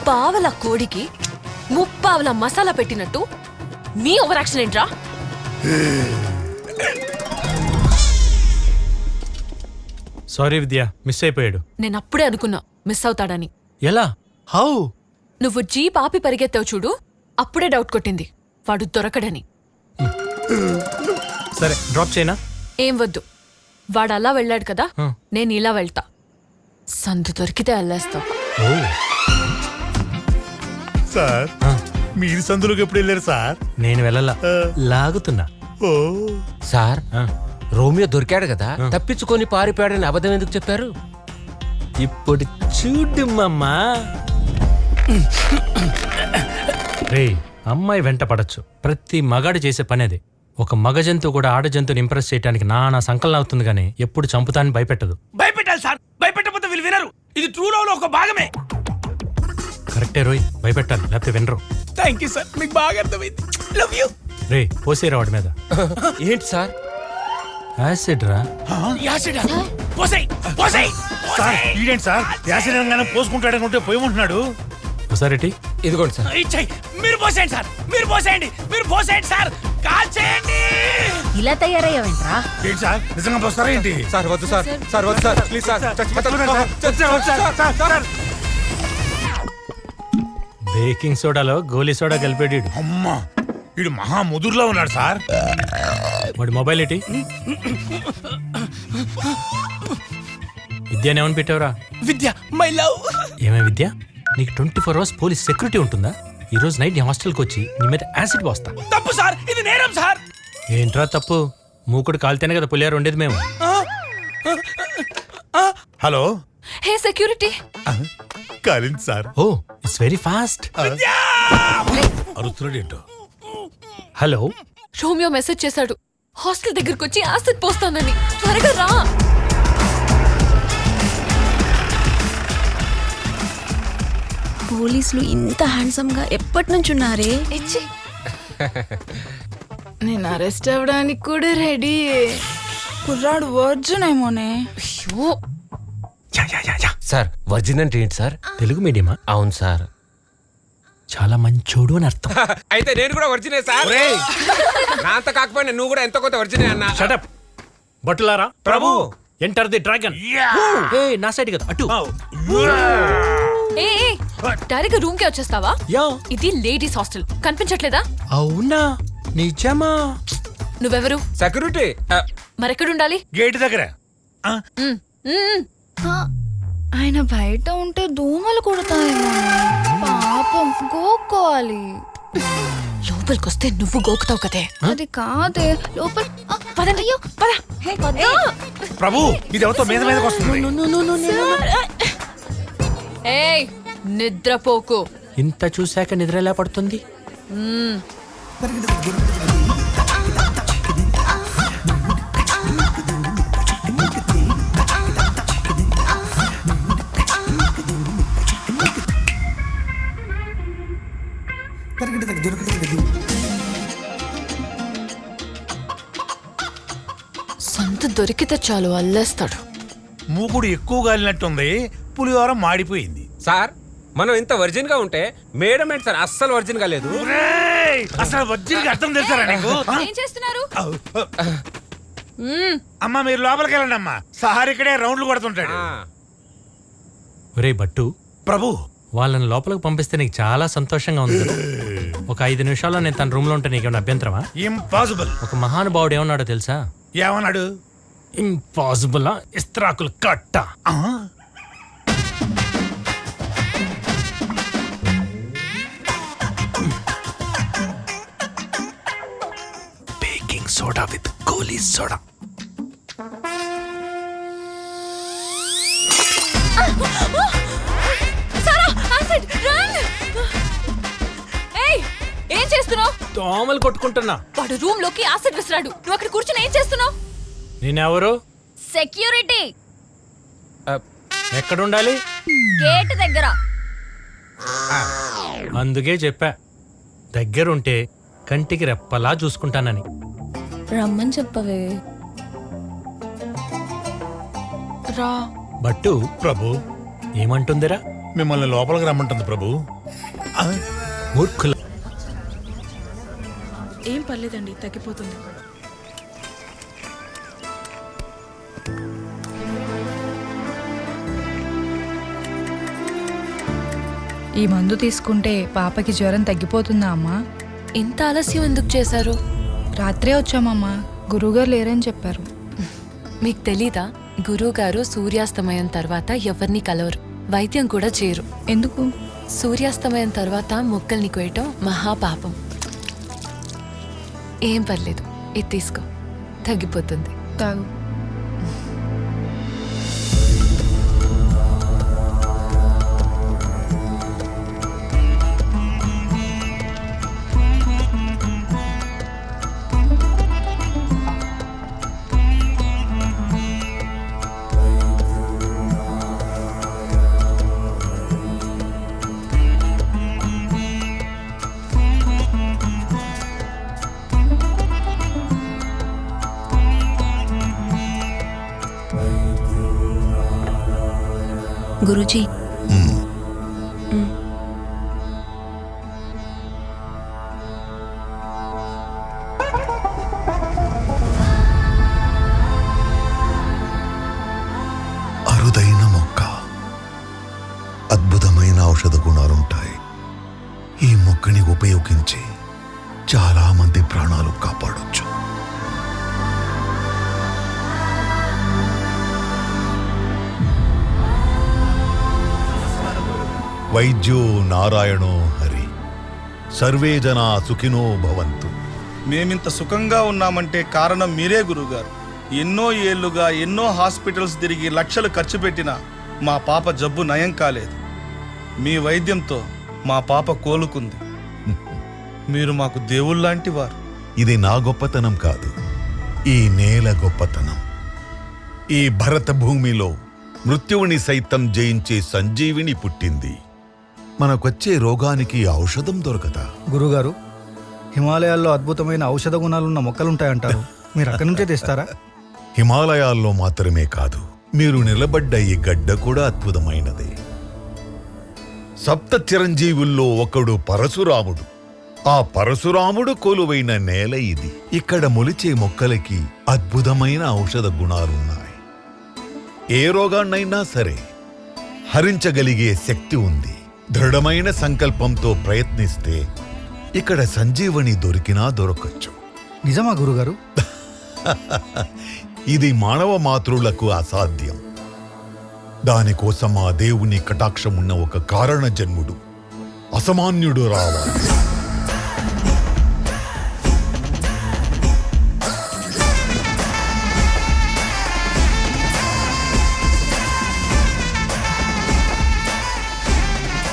పావల కోడికి ముప్పావల మసాలా పెట్టినట్టు నీ ఓవర్ యాక్షన్ ఏంట్రా? సారీ విద్య, మిస్ అయిపోయాడు. నేను అప్పుడే అనుకున్నా మిస్ అవుతాడని. ఎలా? హౌ? నువ్వు జీప్ ఆపి పరిగెత్తావు చూడు, అప్పుడే డౌట్ కొట్టింది వాడు దొరకడని. సరే డ్రాప్ చేయనా? ఏం వద్దు, వాడు అలా వెళ్ళాడు కదా, నేను ఇలా వెళ్తా. సందు దొరికితే వెళ్ళేస్తావు. సార్ మీరు సందులోకి ఎప్పుడు వెళ్ళారు సార్? నేను వెళ్ళలా, లాగుతున్నా. ఓ సార్, రోమియో దొరికాడు కదా, తప్పించుకొని పారిపోయాడని అబద్ధం ఎందుకు చెప్పారు? ఇప్పుడు చూడు మమ్మా. రే, అమ్మాయి వెంట పడచ్చు, ప్రతి మగాడు చేసే పని అది. ఒక మగ జంతువు కూడా ఆడ జంతువుని ఇంప్రెస్ చేయడానికి నా సంకలనం అవుతుంది కానీ ఎప్పుడు చంపుతానని భయపెట్టదు. భయపెట్టాలి సార్, భయపెట్టకపోతే వీళ్ళు వినరు. ఇది ట్రూ లవ్ లో ఒక భాగమే. కరెక్టే రోయ్, భయపెట్టాలి, లేకపోతే వినరు. థ్యాంక్ యూ సార్, మీకు బాగా అర్థమైంది. Love you. రే, పోసేరా వాడి మీద. ఏంటి సార్? యాసిడ్ రా. యాసిడ్? పోసేయ్, పోసేయ్. సార్ ఈడేంటి సార్ యాసిడ్ అనగానే పోసుకుంటాడు అనుకుంటే పోయమంటున్నాడు. ఒకసారి ఇదిగోండి సార్. ఇచ్చేయ్, మీరు పోసేయండి సార్, మీరు పోసేయండి, మీరు పోసేయండి సార్, కాల్ చేయండి. ఇలా తయారయ్యావేంట్రా? ఏంటి సార్ నిజంగా పోస్తారా ఏంటి? సార్ వద్దు సార్, సార్ వద్దు సార్, ప్లీజ్ సార్. బేకింగ్ సోడాలో గోలీ సోడా కలిపాడు. అమ్మా వీడు మహా ముదురులో ఉన్నాడు సార్. వాడి మొబైల్ ఏంటి? విద్యను ఏమని పెట్టావురా? విద్య, మై లవ్. ఏమే విద్య, నీకు 24 hours పోలీస్ సెక్యూరిటీ ఉంటుందా? ఈ రోజు నైట్ నీ హాస్టల్కి వచ్చి నీ మీద యాసిడ్ పోస్తా. తప్పు సార్, ఇది నేరం సార్. ఏంట్రా తప్పు? మూకుడు కాలితేనే కదా పులియారు ఉండేది మేము. Hello hey security. కాలింది sir. Oh, it's very fast. అరుస్తున్నాడు ఏంటో. హలో, రోమియో మెసేజ్ చేశాడు, హాస్టల్ దగ్గరకు వచ్చి యాసిడ్ పోస్తానని. త్వరగా రా. పోలీసులు ఇంత హ్యాండ్సమ్ గా ఎప్పటి నుంచి ఉన్నారే? నేను అరెస్ట్ అవ్వడానికి కూడా రెడీ. కుర్రాడు వర్జున్ ఏమోనే. సార్, వర్జిన్ అంటే ఏంటి సార్? తెలుగు మీడియమా? అవును సార్. చాలా మంచోడు అని అర్థం. అయితే నేను కూడా వర్జినే సార్. నా అంత కాకపోయినా నువ్వు కూడా ఎంతో కొంత వర్జినే అన్నా. షటప్ బట్టులారా. Prabhu, enter the dragon. నా సైడ్ కదా, అటు. ఏ డైరెక్ట్ రూమ్ కి వచ్చేస్తావా? యా, ఇది లేడీస్ హాస్టల్, కనిపించట్లేదా? అవునా? నిజమా? నువ్వెవరు? సెక్యూరిటీ. మరెక్కడుండాలి? గేట్ దగ్గర. ఆయన బయట ఉంటే దోమలు కొడతాయేమో. పాపం గోక్కోవాలి. లోపలికొస్తే నువ్వు గోకుతావు కదే. అది కాదే, లోపల. పదయ్యో, పద. ప్రభు ఇది ఎవరితో మీద మీదకి వస్తుంది. ఏయ్, నిద్రపోకు. ఇంత చూశాక నిద్ర ఎలా పడుతుంది? సంత దొరికితే చాలు అల్లేస్తాడు. మూకుడు ఎక్కువ గాలినట్టుంది, పులిహోర మాడిపోయింది. సార్, మనం ఇంత వర్జిన్ గా ఉంటే మేడం ఏంటి సార్ అస్సలు వర్జిన్ గా లేదు? అసలు వజ్జికి అర్థం తెలుసారా నీకు? ఏం చేస్తున్నారు? అమ్మా మీరు లోపలికి వెళ్ళండి అమ్మా, సార్ ఇక్కడే రౌండ్లు కొడుతుంటాడు. ఒరే బట్టు, ప్రభు వాళ్ళని లోపలికి పంపిస్తే నీకు చాలా సంతోషంగా ఉంది కదా. ఒక 5 నిమిషాల్లో నేను తన రూమ్ లో ఉంటే నీకేమైనా అభ్యంతరమా? ఇంపాసిబుల్. ఒక మహానుభావుడు ఏమన్నాడో తెలుసా? ఏమన్నాడు? ఇంపాసిబుల్ ఇస్త్రాకులు కట్ట. Baking soda with Goli soda. ఏం చేస్తున్నావు? దోమలు కొట్టుకుంటున్నా. వాడు రూమ్ లోకి యాసిడ్ విసిరాడు, నువ్వు అక్కడ కూర్చొని ఏం చేస్తున్నావు? నేనెవరు? సెక్యూరిటీ. ఎక్కడుండాలి? గేట్ దగ్గర. అందుకే చెప్పా, దగ్గరుంటే కంటికి రెప్పలా చూసుకుంటానని. రమ్మని చెప్పవే. రా. బట్టు ప్రభు ఏమంటుందిరా? మిమ్మల్ని లోపలికి రమ్మంటుంది ప్రభు. మూర్ఖుల ఏం పర్లేదండి, తగ్గిపోతుంది. ఈ మందు తీసుకుంటే పాపకి జ్వరం తగ్గిపోతుందా అమ్మా? ఇంత ఆలస్యం ఎందుకు చేశారు? రాత్రే వచ్చామమ్మా, గురువుగారు లేరని చెప్పారు. మీకు తెలీదా, గురువుగారు సూర్యాస్తమయం తర్వాత ఎవరిని కలవరు, వైద్యం కూడా చేయరు. ఎందుకు? సూర్యాస్తమయం తర్వాత మొక్కల్ని కోయటం మహాపాపం. ఏం పర్లేదు, ఇది తీసుకో, తగ్గిపోతుంది. తాగు. గురూజీ, అరుదైన మొక్క, అద్భుతమైన ఔషధ గుణాలుంటాయి. ఈ మొక్కని ఉపయోగించి చాలా మంది ప్రాణాలు కాపాడొచ్చు. వైద్యో నారాయణో హరి, సర్వే జనా సుఖినో భవంతు. మేమింత సుఖంగా ఉన్నామంటే కారణం మీరే గురువుగారు. ఎన్నో ఏళ్లుగా ఎన్నో హాస్పిటల్స్ తిరిగి లక్షలు ఖర్చు పెట్టినా మా పాప జబ్బు నయం కాలేదు. మీ వైద్యంతో మా పాప కోలుకుంది. మీరు మాకు దేవుళ్ళలాంటి వారు. ఇది నా గొప్పతనం కాదు, ఈ నేల గొప్పతనం. ఈ భరత భూమిలో మృత్యువుని సైతం జయించే సంజీవిని పుట్టింది. మనకొచ్చే రోగానికి ఔషధం దొరకదా? గురుగారు, హిమాలయాల్లో అద్భుతమైన ఔషధ గుణాలున్న మొక్కలుంటాయంటారు, మీరు అక్కడి నుంచే తెస్తారా? హిమాలయాల్లో మాత్రమే కాదు, మీరు నిలబడ్డ ఈ గడ్డ కూడా అద్భుతమైనదే. సప్త చిరంజీవుల్లో ఒకడు పరశురాముడు. ఆ పరశురాముడు కొలువైన నేల ఇది. ఇక్కడ మొలిచే మొక్కలకి అద్భుతమైన ఔషధ గుణాలున్నాయి. ఏ రోగాన్నైనా సరే హరించగలిగే శక్తి ఉంది. దృఢమైన సంకల్పంతో ప్రయత్నిస్తే ఇక్కడ సంజీవని దొరికినా దొరకచ్చు. నిజమా గురుగారు? ఇది మానవ మాతృలకు అసాధ్యం. దానికోసం ఆ దేవుని కటాక్షం ఉన్న ఒక కారణ జన్ముడు, అసామాన్యుడు రావాలి.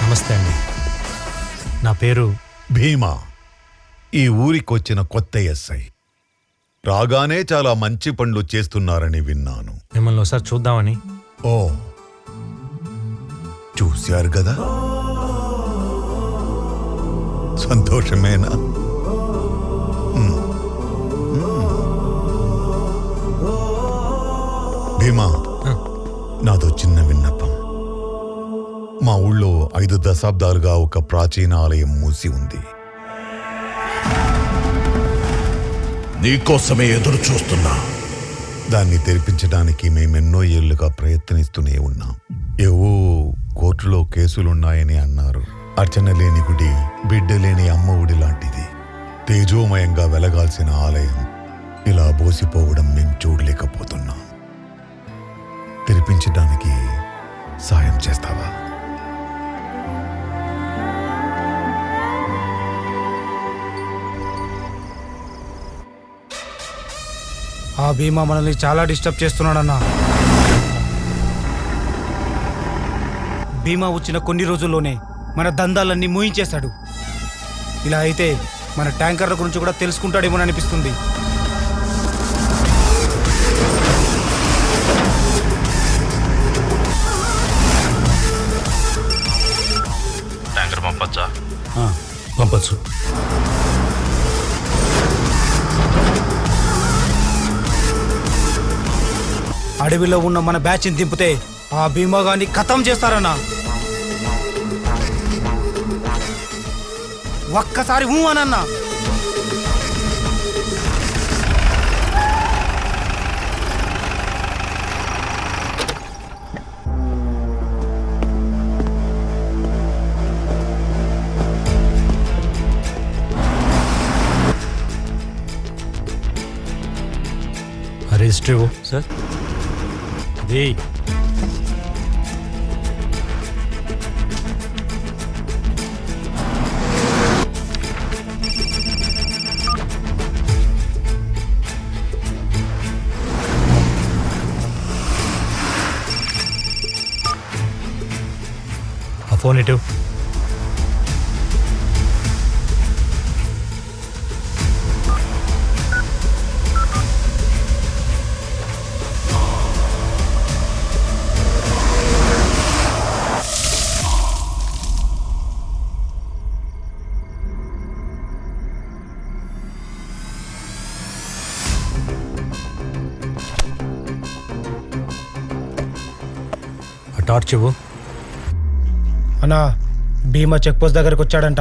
నమస్తే అండి, నా పేరు భీమా. ఈ ఊరికొచ్చిన కొత్త ఎస్ఐ. రాగానే చాలా మంచి పనులు చేస్తున్నారని విన్నాను. మిమ్మల్ని ఒకసారి చూద్దామని. ఓ, చూశారు కదా, సంతోషమేనా? భీమా, నాదో చిన్న విన్నపం. మా ఊళ్ళో 5 దశాబ్దాలుగా ఒక ప్రాచీన ఆలయం మూసి ఉంది. నీకోసమే ఎదురు చూస్తున్నా. దాన్ని తెరిపించడానికి మేమెన్నో ఏళ్లుగా ప్రయత్నిస్తూనే ఉన్నాం. ఏవో కోర్టులో కేసులున్నాయని అన్నారు. అర్చన లేని గుడి, బిడ్డ లేని అమ్మ ఒడి లాంటిది. తేజోమయంగా వెలగాల్సిన ఆలయం ఇలా బోసిపోవడం మేం చూడలేకపోతున్నాం. తెరిపించడానికి సాయం చేస్తావా? ఆ భీమా మనల్ని చాలా డిస్టర్బ్ చేస్తున్నాడన్నా. భీమా వచ్చిన కొన్ని రోజుల్లోనే మన దందాలన్నీ మూయించేశాడు. ఇలా అయితే మన ట్యాంకర్ల గురించి కూడా తెలుసుకుంటాడేమో అనిపిస్తుంది. ట్యాంకర్ పంపచ్చా? పంపచ్చు. అడవిలో ఉన్న మన బ్యాచ్ని దింపితే ఆ భీమా గాని ఖతం చేస్తారన్నా. ఒక్కసారి ఊ అనన్నా. రిజిస్టర్ ఇవ్వు. సార్ ఇది ఆ ఫోన్ ఇటు. ఆ టార్చ్ ఇవ్వు. అన్నా భీమా చెక్ పోస్ట్ దగ్గరకు వచ్చాడంట.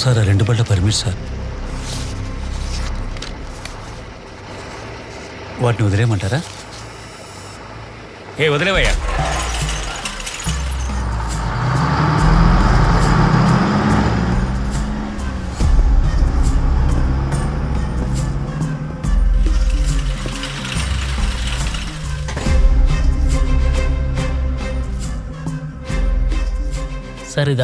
సార్ ఆ 2 బళ్ళ పర్మిట్ సార్. వాటిని వదిలేయమంటారా? వదిలేవయ్యా. సార్ ఇది